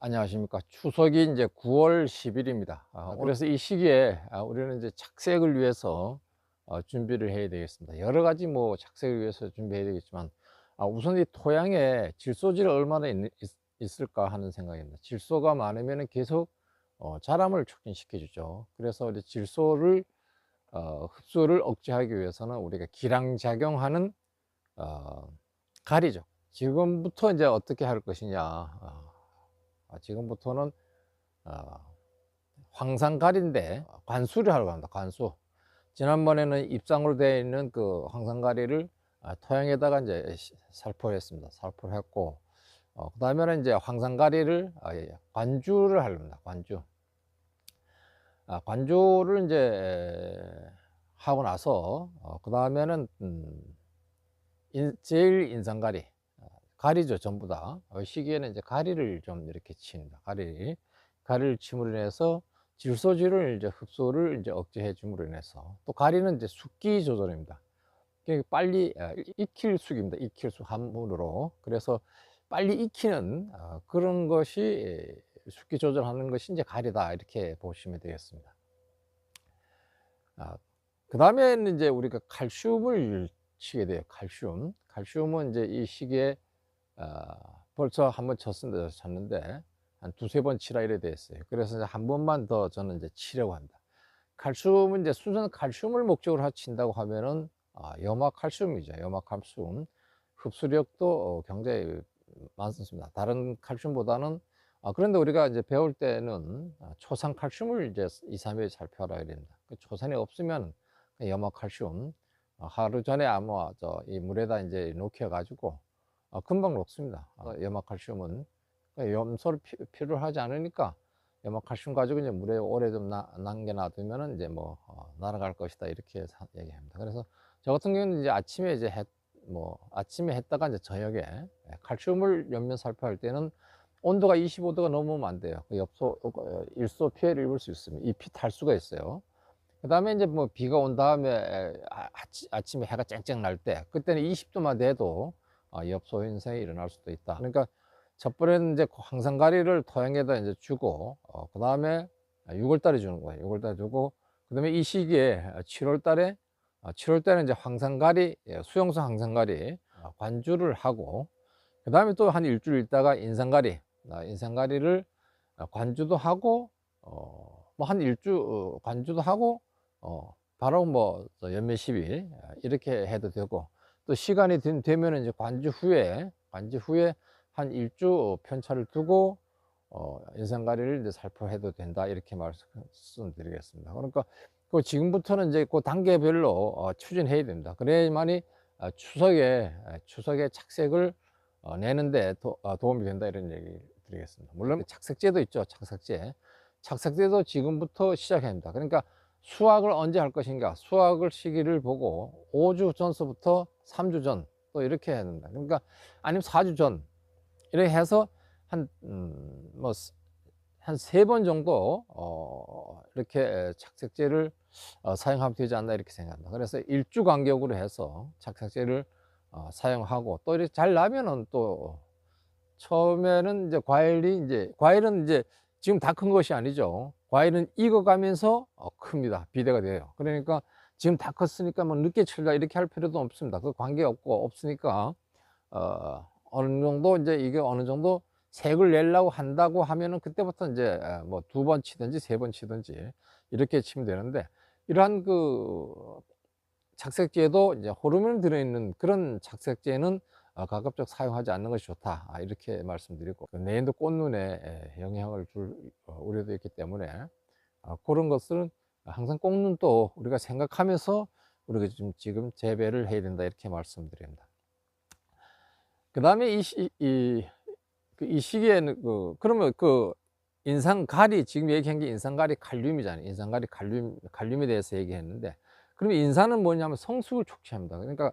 안녕하십니까. 추석이 이제 9월 10일입니다. 그래서 이 시기에 우리는 이제 착색을 위해서 준비를 해야 되겠습니다. 여러 가지 뭐 착색을 위해서 준비해야 되겠지만, 우선 이 토양에 질소질이 얼마나 있을까 하는 생각입니다. 질소가 많으면 계속 자람을 촉진시켜 주죠. 그래서 이제 질소를 흡수를 억제하기 위해서는 우리가 기량작용하는 어, 가리죠. 지금부터 이제 어떻게 할 것이냐. 지금부터는 어, 황산가리인데 관수를 하러 갑니다. 관수. 지난번에는 입상으로 되어 있는 그 황산가리를 토양에다가 이제 살포를 했습니다. 살포를 했고, 그 다음에는 이제 황산가리를 관주를 하렵니다. 관주. 관주를 이제 하고 나서 그 다음에는 제일 인산가리, 가리죠. 전부 다 시기에는 이제 가리를 좀 이렇게 칩니다. 가리를 침으로 인해서 질소질을 이제 흡수를 이제 억제해 줌으로 인해서, 또 가리는 이제 숙기 조절입니다. 그러니까 빨리 익힐 숙입니다. 익힐 숙 한문으로. 그래서 빨리 익히는 그런 것이 숙기 조절하는 것이 이제 가리다, 이렇게 보시면 되겠습니다. 그 다음에는 이제 우리가 칼슘을 치게 돼요. 칼슘은 이제 이 시기에 벌써 한번 쳤는데 한 두세 번 치라 이래 돼 있어요. 그래서 이제 한 번만 더 저는 이제 치려고 합니다. 칼슘은 이제 순수한 칼슘을 목적으로 친다고 하면은 염화칼슘이죠. 염화칼슘 흡수력도 굉장히 많습니다. 다른 칼슘보다는. 그런데 우리가 이제 배울 때는 초산칼슘을 이제 2, 3일 살펴라 이랍니다. 그 초산이 없으면 염화칼슘 하루 전에 아마 이 물에다 이제 녹여 가지고 금방 녹습니다. 염화칼슘은 염소를 필요로 하지 않으니까 염화칼슘 가지고 이제 물에 오래 좀 남겨 놔두면은 이제 뭐 날아갈 것이다, 이렇게 얘기합니다. 그래서 저 같은 경우는 이제 아침에 이제 아침에 했다가 이제 저녁에 칼슘을 옆면 살포할 때는 온도가 25도가 넘으면 안 돼요. 그 일소 피해를 입을 수 있습니다. 잎이 탈 수가 있어요. 그 다음에 이제 뭐 비가 온 다음에 아침에 해가 쨍쨍 날 때, 그때는 20도만 돼도 엽소 현상이 일어날 수도 있다. 그러니까 첫 번에는 이제 황산가리를 토양에다 이제 주고, 그 다음에 6월 달에 주는 거예요. 6월 달에 주고, 그 다음에 이 시기에 7월 달에 7월 달에 이제 황산가리, 수용성 황산가리 관주를 하고, 그 다음에 또 한 일주일 있다가 인산가리를 관주도 하고, 뭐 한 관주도 하고, 바로 뭐 연매 10일 이렇게 해도 되고, 또 시간이 되면 이제 관주 후에 한 일주 편차를 두고 인산가리를 이제 살포해도 된다, 이렇게 말씀드리겠습니다. 그러니까 지금부터는 이제 그 단계별로 추진해야 됩니다. 그래야만이 추석에 착색을 내는데 도움이 된다, 이런 얘기 드리겠습니다. 물론 착색제도 있죠. 착색제도 지금부터 시작해야 합니다. 그러니까 수확을 언제 할 것인가, 수확을 시기를 보고 5주 전서부터 3주 전 또 이렇게 해야 된다. 그러니까 아니면 4주 전 이렇게 해서 한 3번 정도 이렇게 착색제를 사용하면 되지 않나, 이렇게 생각합니다. 그래서 일주 간격으로 해서 착색제를 사용하고, 또 이렇게 잘 나면은 또 처음에는 이제 과일은 이제 지금 다 큰 것이 아니죠. 과일은 익어가면서 큽니다. 비대가 돼요. 그러니까 지금 다 컸으니까 뭐 늦게 칠라 이렇게 할 필요도 없습니다. 그 관계 없으니까 어느 정도 이제 이게 어느 정도 색을 내려고 한다고 하면은 그때부터 이제 뭐 2번 치든지 3번 치든지 이렇게 치면 되는데, 이러한 그 착색제도 이제 호르몬이 들어있는 그런 착색제는 가급적 사용하지 않는 것이 좋다, 이렇게 말씀드리고, 그 내년도 꽃눈에 영향을 줄 우려도 있기 때문에 그런 것은 항상 꽃눈 또 우리가 생각하면서 우리가 지금 재배를 해야 된다, 이렇게 말씀드립니다. 그 다음에 이 시기에는 그러면 인산가리, 지금 얘기한 게 인산가리 칼륨이잖아요. 인산가리 칼륨에 대해서 얘기했는데, 그러면 인산은 뭐냐면 성숙을 촉진합니다. 그러니까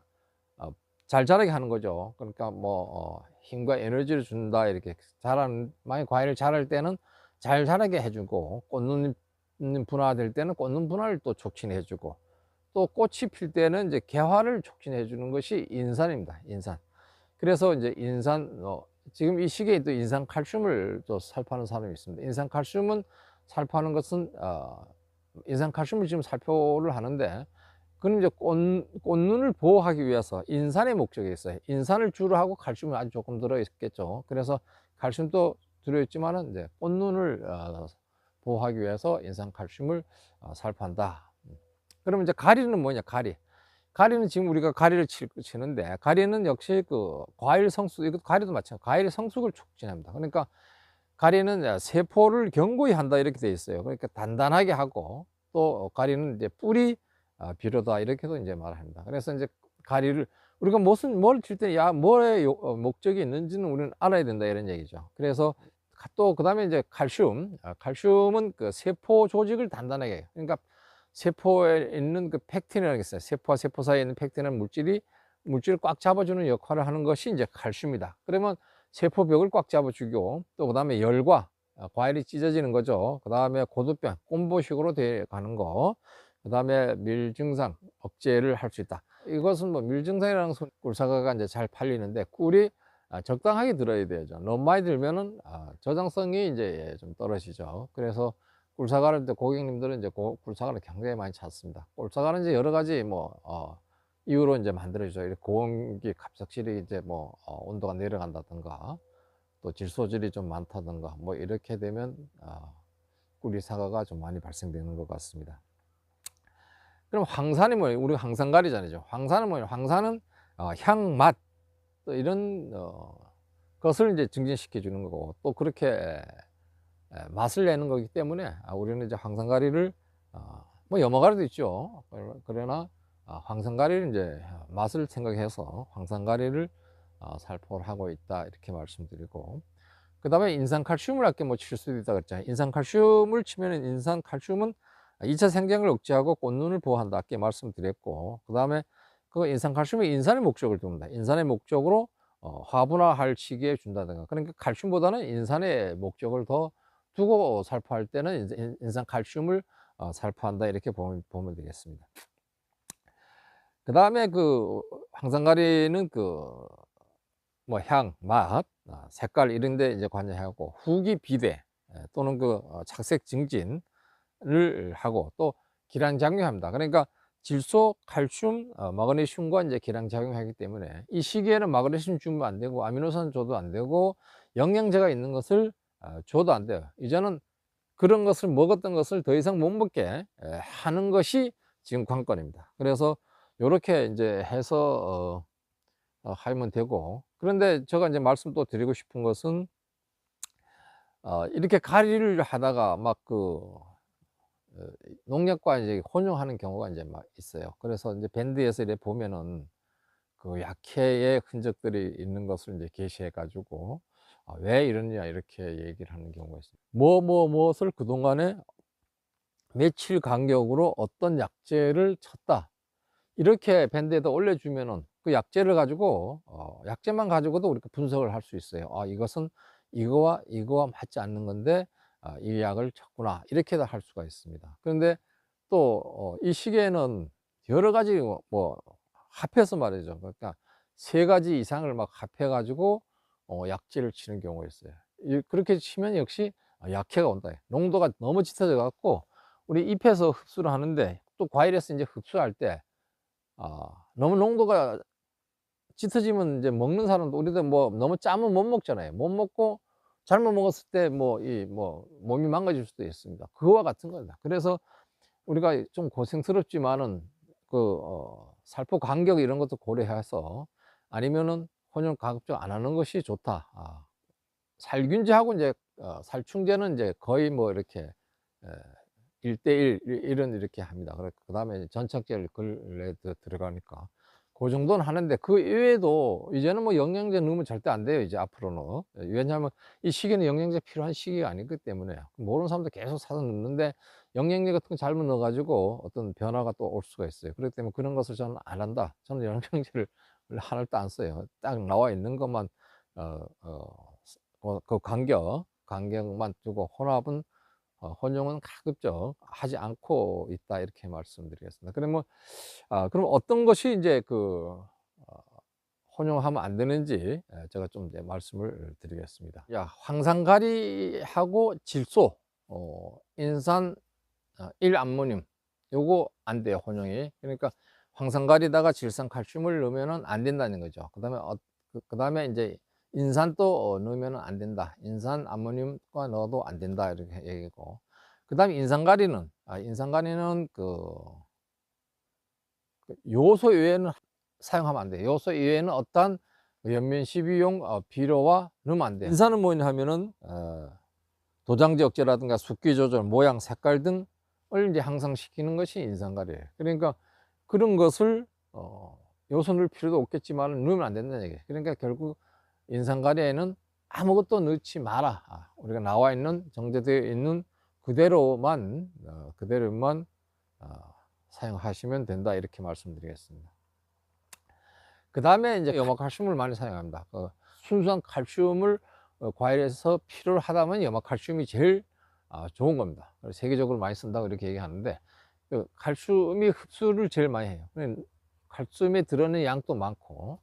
잘 자라게 하는 거죠. 그러니까 뭐 힘과 에너지를 준다, 이렇게 만약 과일을 자랄 때는 잘 자라게 해주고, 꽃눈 분화될 때는 꽃눈 분화를 또 촉진해주고, 또 꽃이 필 때는 이제 개화를 촉진해 주는 것이 인산입니다. 인산. 그래서 이제 지금 이 시기에 또 인산칼슘을 또 살포하는 사람이 있습니다. 인산칼슘은 살포하는 것은 인산칼슘을 지금 살포를 하는데, 그건 이제 꽃눈을 보호하기 위해서 인산의 목적이 있어요. 인산을 주로 하고 칼슘이 아주 조금 들어있겠죠. 그래서 칼슘도 들어있지만은 이제 꽃눈을 보호하기 위해서 인산칼슘을 살포한다. 그러면 이제 가리는 뭐냐, 가리. 가리는 지금 우리가 가리를 치는데, 가리는 역시 그 과일 성숙, 이것도 가리도 마찬가지, 과일 성숙을 촉진합니다. 그러니까 가리는 세포를 견고히 한다 이렇게 돼 있어요. 그러니까 단단하게 하고, 또 가리는 이제 뿌리 비료다 이렇게도 이제 말합니다. 그래서 이제 가리를 우리가 무슨 뭘 칠 때 야 뭐의 목적이 있는지는 우리는 알아야 된다 이런 얘기죠. 그래서 또 그다음에 이제 칼슘, 칼슘은 그 세포 조직을 단단하게 해요. 그러니까 세포에 있는 그 팩틴이라는 게 있어요. 세포와 세포 사이에 있는 팩틴이라는 물질을 꽉 잡아주는 역할을 하는 것이 이제 칼슘이다. 그러면 세포벽을 꽉 잡아주고, 또 그다음에 열과 과일이 찢어지는 거죠. 그다음에 고두병, 꼼보식으로 돼 가는 거, 그다음에 밀증상 억제를 할 수 있다. 이것은 뭐 밀증상이라는 꿀사과가 이제 잘 팔리는데, 꿀이 적당하게 들어야 되죠. 너무 많이 들면은 저장성이 이제 좀 떨어지죠. 그래서 꿀사과를 이제 고객님들은 이제 꿀사과를 굉장히 많이 찾습니다. 꿀사과는 이제 여러 가지 이유로 이제 만들어지죠. 이렇게 고온기 갑작스레 이제 온도가 내려간다든가, 또 질소질이 좀 많다든가, 뭐 이렇게 되면 꿀이 사과가 좀 많이 발생되는 것 같습니다. 그럼 황산이 뭐예요? 우리가 황산가리잖아요. 황산은 뭐예요? 황산은 향, 맛, 또 이런 것을 이제 증진시켜 주는 거고, 또 그렇게 맛을 내는 거기 때문에 우리는 이제 황산가리를 뭐 염화가리도 있죠. 그러나 황산가리를 이제 맛을 생각해서 황산가리를 살포를 하고 있다 이렇게 말씀드리고, 그 다음에 인산칼슘을 아까 뭐 칠 수도 있다 그랬잖아요. 인산칼슘을 치면은, 인산칼슘은 2차 생장을 억제하고 꽃눈을 보호한다 아까 말씀드렸고, 그 다음에 그 인산칼슘이 인산의 목적을 둡니다. 인산의 목적으로 화분화할 시기에 준다든가. 그러니까 칼슘보다는 인산의 목적을 더 두고 살포할 때는 인산칼슘을 살포한다 이렇게 보면 되겠습니다. 그 다음에 그 황산가리는 그 뭐 향, 맛, 색깔 이런 데 이제 관여하고, 후기 비대 또는 그 착색 증진을 하고, 또 기량작용합니다. 그러니까 질소, 칼슘, 마그네슘과 이제 기량작용하기 때문에 이 시기에는 마그네슘 주면 안 되고, 아미노산 줘도 안 되고, 영양제가 있는 것을 줘도 안 돼요. 이제는 그런 것을 먹었던 것을 더 이상 못 먹게 하는 것이 지금 관건입니다. 그래서 요렇게 이제 해서 하면 되고, 그런데 제가 이제 말씀 또 드리고 싶은 것은 이렇게 가리를 하다가 막 농약과 이제 혼용하는 경우가 이제 막 있어요. 그래서 이제 밴드에서 이렇게 보면은 그 약해의 흔적들이 있는 것을 이제 게시해 가지고 왜 이러냐 이렇게 얘기를 하는 경우가 있어요. 무엇을 그동안에 며칠 간격으로 어떤 약재를 쳤다, 이렇게 밴드에다 올려주면은 그 약재를 가지고 약재만 가지고도 우리가 분석을 할 수 있어요. 이것은 이거와 이거와 맞지 않는 건데 이 약을 쳤구나 이렇게 할 수가 있습니다. 그런데 또 이 시기에는 여러 가지 합해서 말이죠. 그러니까 세 가지 이상을 막 합해 가지고 약재를 치는 경우가 있어요. 그렇게 치면 역시 약해가 온다. 농도가 너무 짙어져 갖고 우리 잎에서 흡수를 하는데, 또 과일에서 이제 흡수할 때 너무 농도가 짙어지면 이제 먹는 사람도, 우리도 뭐 너무 짜면 못 먹잖아요. 못 먹고 잘못 먹었을 때 몸이 망가질 수도 있습니다. 그거와 같은 겁니다. 그래서 우리가 좀 고생스럽지만은 살포 간격 이런 것도 고려해서, 아니면은 혼용 가급적 안 하는 것이 좋다. 살균제하고 이제 살충제는 이제 거의 뭐 이렇게 1대1 이런 이렇게 합니다. 그다음에 전착제를 근래 들어가니까 그 정도는 하는데, 그 이외에도 이제는 뭐 영양제 넣으면 절대 안 돼요, 이제 앞으로는. 왜냐하면 이 시기는 영양제 필요한 시기가 아니기 때문에. 모르는 사람도 계속 사서 넣는데, 영양제 같은 거 잘못 넣어 가지고 어떤 변화가 또 올 수가 있어요. 그렇기 때문에 그런 것을 저는 안 한다. 저는 영양제를 원래 하나도 안 써요. 딱 나와 있는 것만 그 간격만 두고, 혼용은 가급적 하지 않고 있다 이렇게 말씀드리겠습니다. 그러면 그럼 어떤 것이 이제 어 혼용하면 안 되는지 제가 좀 이제 말씀을 드리겠습니다. 황산가리하고 질소, 인산 1암모늄 요거 안 돼요, 혼용이. 그러니까 황산가리다가 질산칼슘을 넣으면은 안 된다는 거죠. 그다음에 이제 인산도 넣으면은 안 된다. 인산 암모늄과 넣어도 안 된다, 이렇게 얘기고. 그다음에 인산가리는 그 요소 이외에는 사용하면 안 돼요. 요소 이외에는 어떠한 연면12용 비료와 넣으면 안 돼요. 인산은 뭐냐 하면은 도장지 억제라든가 습기 조절, 모양, 색깔 등을 이제 향상시키는 것이 인산가리예요. 그러니까 그런 것을 요소 넣을 필요도 없겠지만 넣으면 안 된다는 얘기예요. 그러니까 결국 인산가리에는 아무것도 넣지 마라. 우리가 나와 있는, 정제되어 있는 그대로만 사용하시면 된다, 이렇게 말씀드리겠습니다. 그 다음에 이제 염화칼슘을 많이 사용합니다. 순수한 칼슘을 과일에서 필요로 하다면 염화칼슘이 제일 좋은 겁니다. 세계적으로 많이 쓴다고 이렇게 얘기하는데, 칼슘이 흡수를 제일 많이 해요. 칼슘에 들어있는 양도 많고,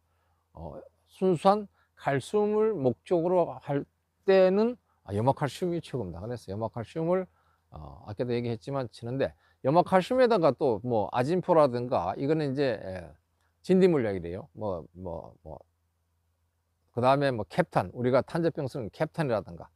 순수한 칼슘을 목적으로 할 때는 염화칼슘이 최고입니다. 그래서 염화칼슘을 아까도 얘기했지만 치는데, 염화칼슘에다가 또 뭐 아진포라든가, 이거는 이제 진디물약이래요. 그 다음에 뭐 캡탄, 우리가 탄저병 쓰는 캡탄이라든가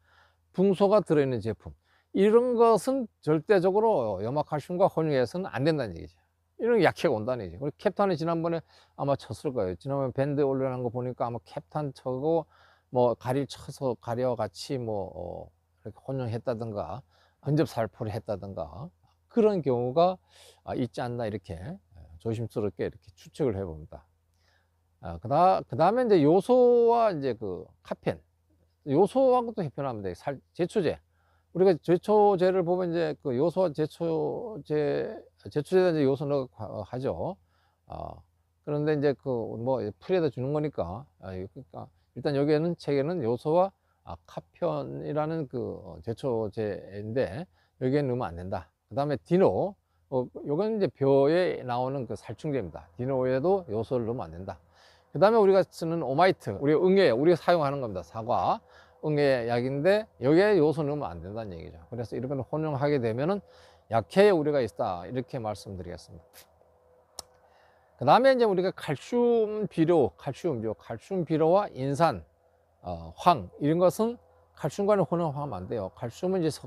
붕소가 들어있는 제품, 이런 것은 절대적으로 염화칼슘과 혼용해서는 안 된다는 얘기죠. 이런 약해가 온다는 얘기죠. 우리 캡탄이 지난번에 아마 쳤을 거예요. 지난번에 밴드 올려놓은 거 보니까 아마 캡탄 쳐고 뭐 가리를 쳐서 가리와 같이 뭐 이렇게 혼용했다든가 근접살포를 했다든가 그런 경우가 있지 않나, 이렇게 조심스럽게 이렇게 추측을 해봅니다. 그 다음에 이제 요소와 이제 카펜, 요소하고도 해표합니다. 제초제, 우리가 제초제를 보면 이제 요소와 제초제에 이제 요소 넣어 하죠. 그런데 이제 뭐 풀에다 주는 거니까, 그러니까 일단 여기에는 책에는 요소와 카편이라는 제초제인데 여기에 넣으면 안 된다. 그 다음에 디노, 요건 이제 벼에 나오는 살충제입니다. 디노에도 요소를 넣으면 안 된다. 그 다음에 우리가 쓰는 오마이트, 우리가 사용하는 겁니다. 사과, 응애 약인데 여기에 요소 넣으면 안 된다는 얘기죠. 그래서 이런 걸 혼용하게 되면은 약해에 우리가 있다, 이렇게 말씀드리겠습니다. 그 다음에 이제 우리가 칼슘 비료와 인산, 황, 이런 것은 칼슘과는 혼용하면 안 돼요. 칼슘은 이제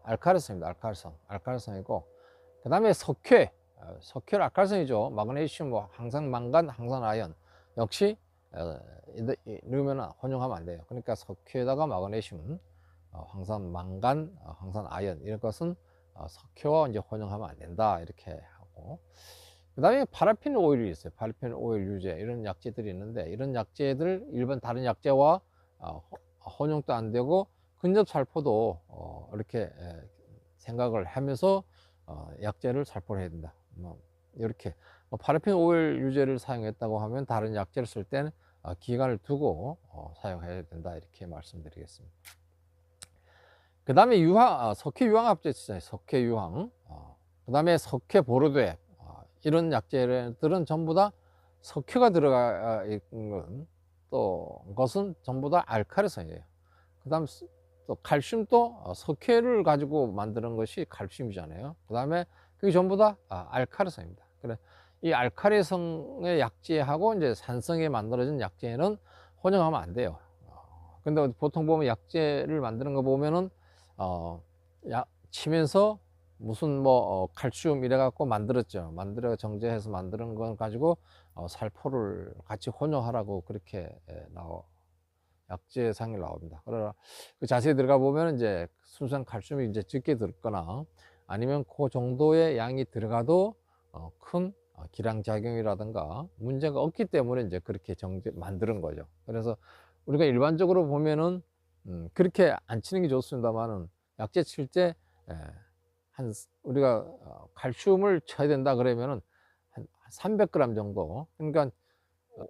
알칼리성입니다. 알칼리성이고, 그 다음에 석회는 알칼리성이죠. 마그네슘, 항산 망간, 항산 아연 역시 넣으면 혼용하면 안 돼요. 그러니까 석회에다가 마그네슘, 황산 망간, 황산 아연, 이런 것은 석회와 이제 혼용하면 안 된다, 이렇게 하고, 그 다음에 파라핀 오일이 있어요. 파라핀 오일 유제, 이런 약재들이 있는데, 이런 약재들 일반 다른 약재와 혼용도 안 되고 근접살포도 이렇게 생각을 하면서 약재를 살포를 해야 된다. 이렇게 파라핀 오일 유제를 사용했다고 하면 다른 약재를 쓸 때는 기간을 두고 사용해야 된다, 이렇게 말씀드리겠습니다. 그 다음에 석회 유황합재 있잖아요. 석회 유황, 그 다음에 석회 보르도액, 이런 약재들은 전부 다 석회가 들어가 있는 것은 전부 다 알칼리성이에요. 그 다음 또 칼슘도 석회를 가지고 만드는 것이 칼슘이잖아요. 그 다음에 그게 전부 다 알칼리성입니다. 그래, 이 알칼리성의 약재하고 이제 산성에 만들어진 약재는 혼용하면 안 돼요. 근데 보통 보면 약재를 만드는 거 보면은 치면서 무슨 칼슘 이래 갖고 만들어 정제해서 만드는 건 가지고 살포를 같이 혼용하라고 그렇게 약재상이 나옵니다. 그러나 자세히 들어가 보면 이제 순수한 칼슘이 이제 적게 들거나 아니면 그 정도의 양이 들어가도 큰 기량작용이라든가 문제가 없기 때문에 이제 그렇게 만드는 거죠. 그래서 우리가 일반적으로 보면은 그렇게 안 치는 게 좋습니다만은, 약재 칠 때 우리가 칼슘을 쳐야 된다 그러면은 한 300g 정도, 그러니까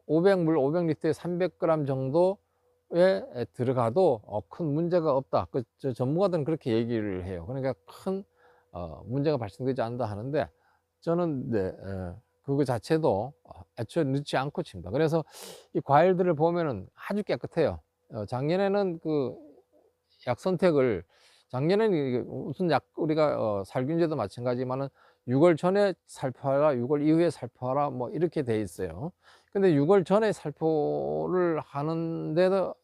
500리터에 300g 정도에 들어가도 큰 문제가 없다. 전문가들은 그렇게 얘기를 해요. 그러니까 큰 문제가 발생되지 않는다 하는데, 저는 그거 자체도 애초에 넣지 않고 칩니다. 그래서 이 과일들을 보면은 아주 깨끗해요. 작년에는 그 약 선택을, 작년에는 이게 무슨 약, 우리가 살균제도 마찬가지지만은 6월 전에 살포하라, 6월 이후에 살포하라, 뭐 이렇게 돼 있어요. 근데 6월 전에 살포를 하는데도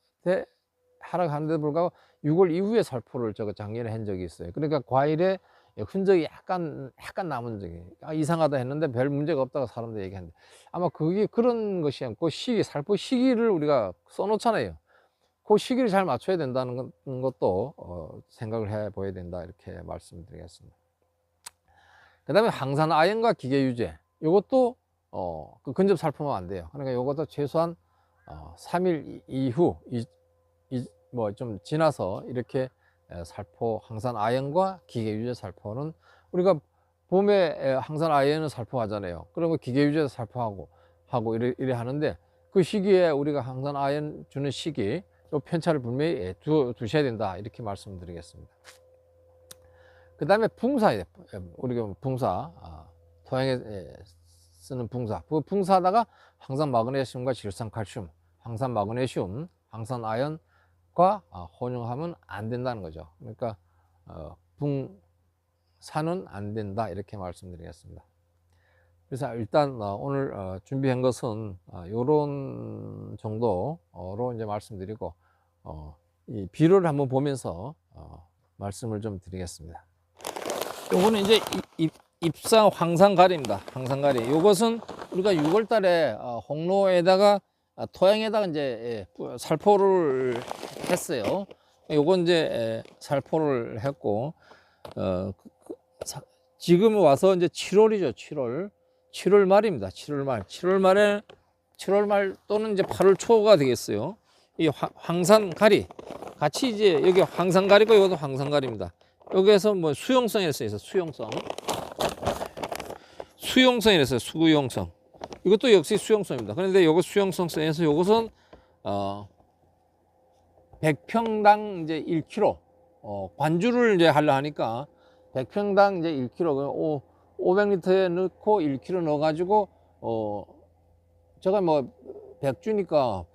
하라 하는데도 불구하고 6월 이후에 살포를 제가 작년에 한 적이 있어요. 그러니까 과일에 흔적이 약간 남은 적이, 이상하다 했는데 별 문제가 없다고 사람들이 얘기하는데, 아마 그게 그런 것이 않고 살포 시기를 우리가 써놓잖아요. 그 시기를 잘 맞춰야 된다는 것도 생각을 해 보야 된다, 이렇게 말씀드리겠습니다. 그 다음에 항산 아연과 기계 유제, 이것도 그 근접 살포면 안 돼요. 그러니까 이것도 최소한 3일 이후 뭐 좀 지나서 이렇게 살포, 항산 아연과 기계 유제 살포는, 우리가 봄에 항산 아연을 살포하잖아요. 그러면 기계 유제 살포하고 이래 하는데, 그 시기에 우리가 항산 아연 주는 시기, 요 편차를 분명히 두셔야 된다, 이렇게 말씀드리겠습니다. 그 다음에 붕사에, 우리가 붕사, 토양에 쓰는 붕사, 그 붕사하다가 항산 마그네슘과 질산 칼슘, 항산 마그네슘, 항산 아연과 혼용하면 안 된다는 거죠. 그러니까 붕사는 안 된다, 이렇게 말씀드리겠습니다. 그래서 일단 오늘 준비한 것은 요런 정도로 이제 말씀드리고, 이 비료를 한번 보면서 말씀을 좀 드리겠습니다. 요거는 이제 잎상 황산가리입니다. 황산가리. 요것은 우리가 6월 달에 홍로에다가 토양에다가 이제 살포를 했어요. 요건 이제 살포를 했고, 지금 와서 이제 7월이죠. 7월 말입니다. 7월 말 또는 이제 8월 초가 되겠어요. 이 황산가리 같이 이제, 여기 황산가리고 이것도 황산가리입니다. 여기에서 뭐 수용성에 있어요. 수용성에 있어요. 수용성. 이것도 역시 수용성입니다. 그런데 요거 수용성에서 요것은 100평당 이제 1kg, 관주를 이제 하려 하니까 100평당 이제 1kg, 500리터에 넣고 1kg 넣어가지고, 제가 뭐 100주니까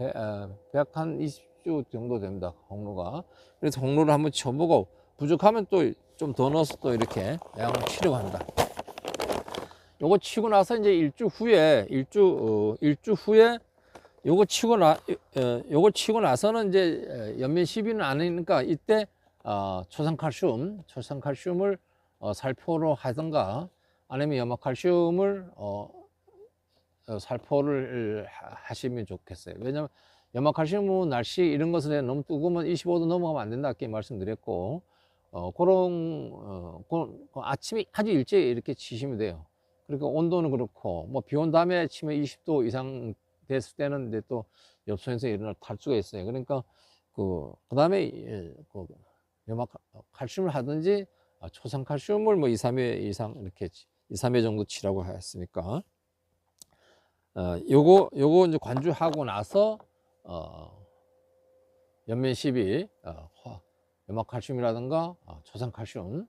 100한 20주 정도 됩니다, 홍로가. 그래서 홍로를 한번 쳐보고, 부족하면 또 좀 더 넣어서 또 이렇게 양을 치려고 합니다. 요거 치고 나서 이제 일주 후에 요거 치고 나서는 이제 연면 시비는 아니니까, 이때 초산칼슘을 살포로 하든가, 아니면 염화칼슘을 살포를 하시면 좋겠어요. 왜냐면 염화칼슘은 날씨 이런 것에 너무 뜨거우면 25도 넘어가면 안 된다, 이렇게 말씀드렸고, 그런 아침에 아주 일찍 이렇게 치시면 돼요. 그러니까 온도는 그렇고, 뭐 비 온 다음에 치면 20도 이상 됐을 때는 이제 또 엽소현상이 일어날 수가 있어요. 그러니까 그 다음에 염화칼슘을 하든지, 초산칼슘을 뭐 2, 3회 이상 이렇게 2, 3회 정도 치라고 했으니까, 요거 이제 관주하고 나서 연면 시비, 염화칼슘이라든가 초산칼슘,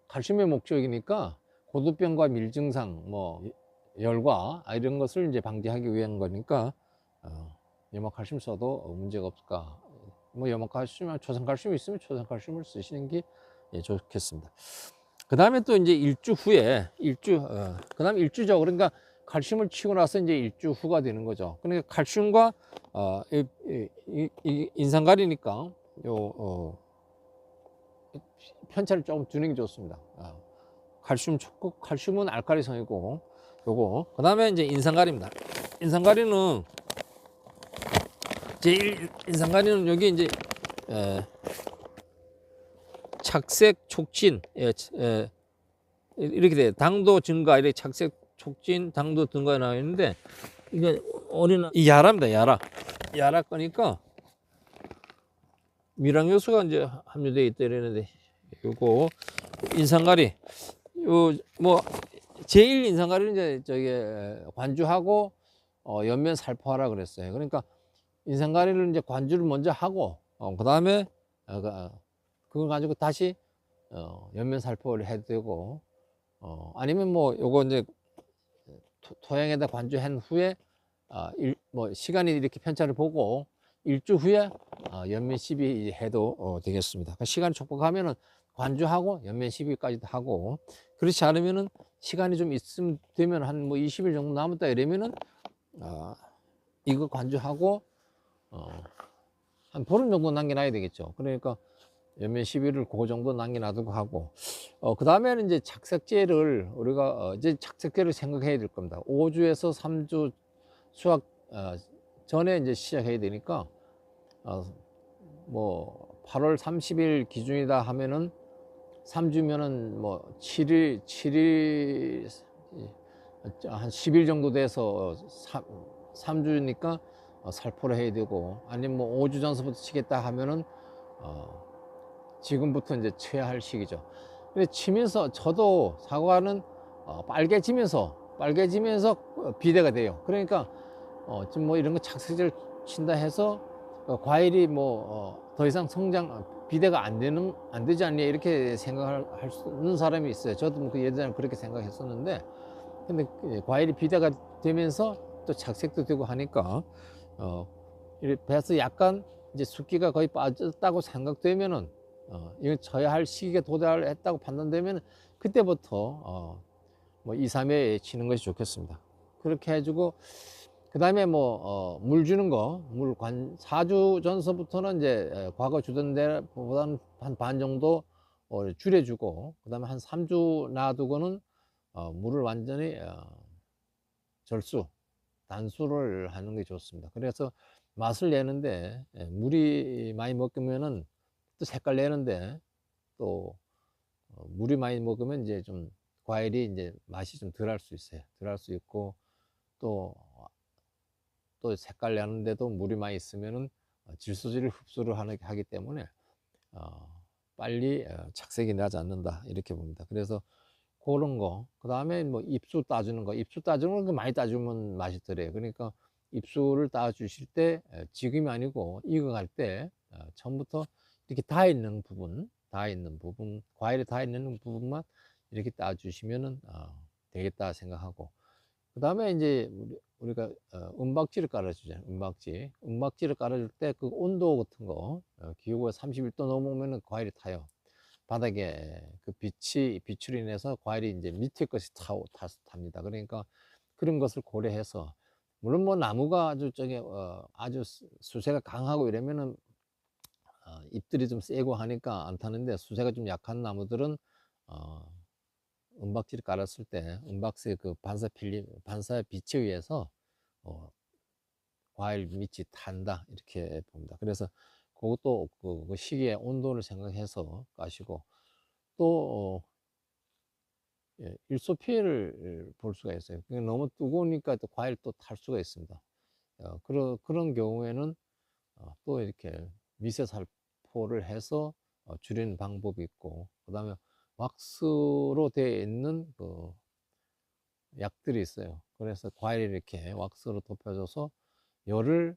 칼슘의 목적이니까 고두병과 밀증상, 뭐 열과 이런 것을 이제 방지하기 위한 거니까 염화칼슘 써도 문제가 없을까. 뭐 염화칼슘, 초산칼슘이 있으면 초산칼슘을 쓰시는 게 좋겠습니다. 그 다음에 또 이제 일주 후에 그 다음에 일주죠. 그러니까 칼슘을 치고 나서 이제 일주 후가 되는 거죠. 그러니까 칼슘과 인산가리니까 편차를 조금 두는 게 좋습니다. 칼슘 좋고, 칼슘은 알칼리성이고, 요거. 그 다음에 이제 인산가리입니다. 인산가리는 여기 이제 착색 촉진, 이렇게 돼요. 당도 증가, 이렇게 착색 촉진, 당도 증가가 나와 있는데, 이게 이 야라입니다. 야라 거니까 미량 요소가 이제 함유되어 있다 이러는데, 요거 인산가리, 뭐 제일 인산가리는 이제 저게 관주하고 연면 살포하라 그랬어요. 그러니까 인산가리를 이제 관주를 먼저 하고, 그 다음에 그걸 가지고 다시 연면 살포를 해도 되고, 아니면 뭐 요거 이제 토양에다 관주한 후에 뭐 시간이 이렇게 편차를 보고 일주 후에 연면 시비 해도 되겠습니다. 그러니까 시간이 촉박하면은 관주하고 연면 시비까지도 하고, 그렇지 않으면은 시간이 좀 있으면 되면 한 뭐 20일 정도 남았다 이러면은 이거 관주하고 한 보름 정도 남겨놔야 되겠죠. 그러니까 연면 시비를 그 정도 남겨놔두고 하고, 그 다음에는 이제 착색제를 우리가 이제 착색제를 생각해야 될 겁니다. 5주에서 3주 수확 전에 이제 시작해야 되니까 뭐 8월 30일 기준이다 하면은 3주면은 뭐 7일 한 10일 정도 돼서 3주니까 살포를 해야 되고, 아니면 뭐 5주 전서부터 치겠다 하면은 지금부터 이제 쳐야 할 시기죠. 근데 치면서 저도 사과는 빨개지면서 비대가 돼요. 그러니까 지금 뭐 이런 거 착색제를 친다 해서 과일이 뭐 더 이상 비대가 안 되지 않냐 이렇게 생각할 수 있는 사람이 있어요. 저도 뭐 예전에 그렇게 생각했었는데, 근데 과일이 비대가 되면서 또 착색도 되고 하니까 배에서 약간 이제 숫기가 거의 빠졌다고 생각되면은 이건 쳐야 할 시기에 도달했다고 판단되면 그때부터 뭐 2, 3회에 치는 것이 좋겠습니다. 그렇게 해주고, 그 다음에 뭐 물 주는 거, 4주 전서부터는 이제 과거 주던 데보다는 한 반 정도 줄여주고, 그 다음에 한 3주 놔두고는 물을 완전히 단수를 하는 게 좋습니다. 그래서 맛을 내는데 물이 많이 먹으면은 또 색깔 내는데, 또 물이 많이 먹으면 이제 좀 과일이 이제 맛이 좀 덜 할 수 있어요. 덜 할 수 있고, 또 색깔 내는데도 물이 많이 있으면은 질소질을 흡수를 하기 때문에 빨리 착색이 나지 않는다 이렇게 봅니다. 그래서 그런 거, 그 다음에 뭐 입수 따주는 거, 많이 따주면 맛이 덜해요. 그러니까 입수를 따주실 때 지금이 아니고 익어갈 때 처음부터 이렇게 과일이 다 있는 부분만 이렇게 따주시면은 되겠다 생각하고, 그 다음에 이제 우리가 은박지를 깔아주잖아요. 은박지를 깔아줄 때 그 온도 같은 거, 기후가 31도 넘으면 과일이 타요. 바닥에 그 빛으로 인해서 과일이 이제 밑에 것이 탑니다. 그러니까 그런 것을 고려해서, 물론 뭐 나무가 아주 수세가 강하고 이러면은 잎들이 좀 세고 하니까 안 타는데, 수세가 좀 약한 나무들은 은박지를 깔았을 때 은박지의 그 반사 빛에 의해서 과일 밑이 탄다 이렇게 봅니다. 그래서 그것도 그 시기의 온도를 생각해서 까시고, 또 일소 피해를 볼 수가 있어요. 너무 뜨거우니까 또 과일 또 탈 수가 있습니다. 그런 경우에는 또 이렇게 미세 살포를 해서 줄이는 방법이 있고, 그 다음에 왁스로 되어 있는 그 약들이 있어요. 그래서 과일에 이렇게 왁스로 덮여줘서 열을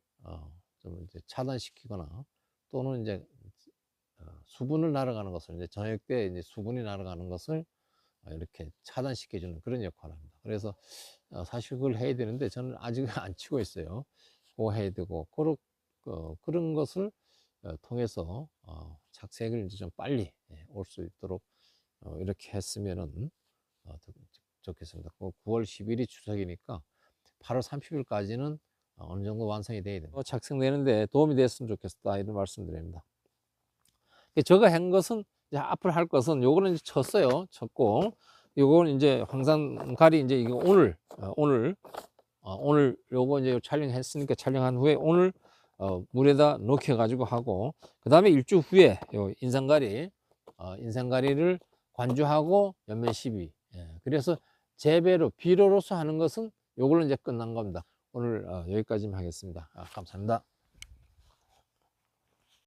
좀 이제 차단시키거나, 또는 이제 수분을 날아가는 것을, 이제 저녁 때 이제 수분이 날아가는 것을 이렇게 차단시켜주는 그런 역할을 합니다. 그래서 사실 그걸 해야 되는데 저는 아직 안 치고 있어요. 그거 해야 되고, 그런 것을 통해서 착색을 이제 좀 빨리 올 수 있도록 이렇게 했으면은 좋겠습니다. 9월 10일이 추석이니까 8월 30일까지는 어느 정도 완성이 돼야 됩니다. 착색되는데 도움이 됐으면 좋겠다 이런 말씀드립니다. 제가 한 것은, 이제 앞으로 할 것은, 요거는 이제 쳤고, 요거는 이제 황산가리, 이제 이거 오늘 요거 이제 촬영했으니까 촬영한 후에 오늘 물에다 녹여 가지고 하고, 그 다음에 일주 후에 요 인산가리를 관주하고 연면 시비. 그래서 재배로 비료로서 하는 것은 요걸로 이제 끝난 겁니다. 오늘 여기까지만 하겠습니다. 감사합니다.